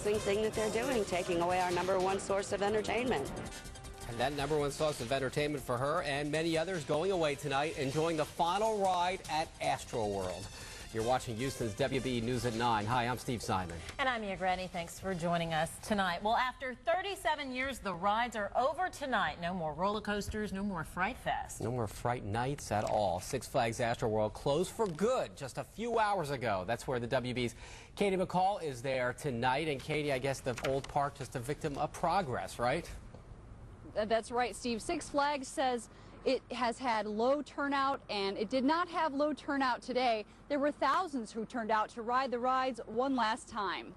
depressing thing that they're doing, taking away our #1 source of entertainment. And that #1 source of entertainment for her and many others going away tonight, enjoying the final ride at Astroworld. You're watching Houston's WB News at 9. Hi, I'm Steve Simon. And I'm Mia Granny. Thanks for joining us tonight. Well, after 37 years, the rides are over tonight. No more roller coasters, no more Fright Fest. No more Fright Nights at all. Six Flags Astroworld closed for good just a few hours ago. That's where the WB's Katie McCall is there tonight. And Katie, I guess the old park just a victim of progress, right? That's right, Steve. Six Flags says it has had low turnout, and it did not have low turnout today. There were thousands who turned out to ride the rides one last time.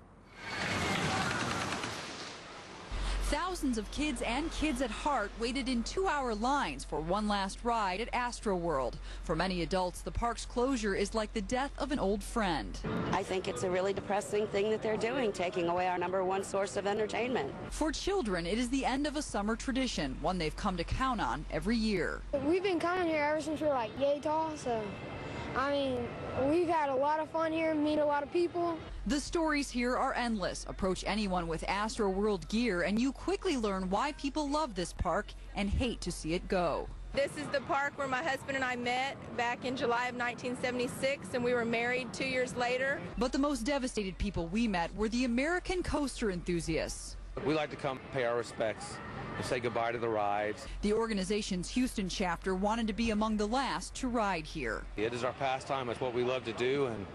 Thousands of kids and kids at heart waited in 2-hour lines for one last ride at Astroworld. For many adults, the park's closure is like the death of an old friend. I think it's a really depressing thing that they're doing, taking away our #1 source of entertainment. For children, it is the end of a summer tradition, one they've come to count on every year. We've been coming here ever since we were like yay tall, so I mean, we've had a lot of fun here, meet a lot of people. The stories here are endless. Approach anyone with Astroworld gear and you quickly learn why people love this park and hate to see it go. This is the park where my husband and I met back in July of 1976, and we were married 2 years later. But the most devastated people we met were the American coaster enthusiasts. We like to come pay our respects and say goodbye to the rides. The organization's Houston chapter wanted to be among the last to ride here. It is our pastime. It's what we love to do, and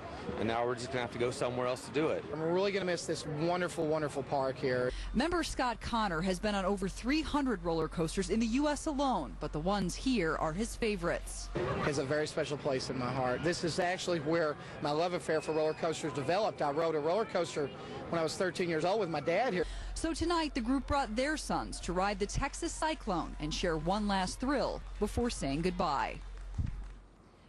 now we're just going to have to go somewhere else to do it. We're really going to miss this wonderful, wonderful park here. Member Scott Connor has been on over 300 roller coasters in the U.S. alone, but the ones here are his favorites. It has a very special place in my heart. This is actually where my love affair for roller coasters developed. I rode a roller coaster when I was 13 years old with my dad here. So tonight, the group brought their sons to ride the Texas Cyclone and share one last thrill before saying goodbye.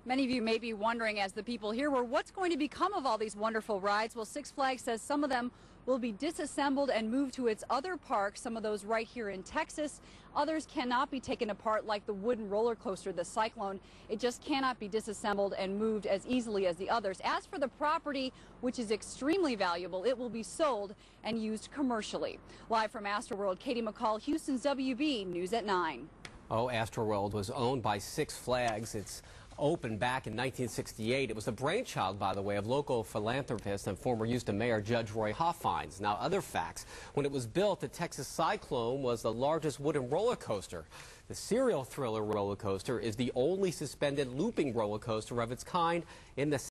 Many of you may be wondering, as the people here were, what's going to become of all these wonderful rides? Well, Six Flags says some of them will be disassembled and moved to its other parks, some of those right here in Texas. Others cannot be taken apart, like the wooden roller coaster, the Cyclone. It just cannot be disassembled and moved as easily as the others. As for the property, which is extremely valuable, it will be sold and used commercially. Live from Astroworld, Katie McCall, Houston's WB News at 9. Oh, Astroworld was owned by Six Flags. It's opened back in 1968. It was the brainchild, by the way, of local philanthropist and former Houston Mayor Judge Roy Hoffines. Now, other facts. When it was built, the Texas Cyclone was the largest wooden roller coaster. The serial thriller roller coaster is the only suspended looping roller coaster of its kind in the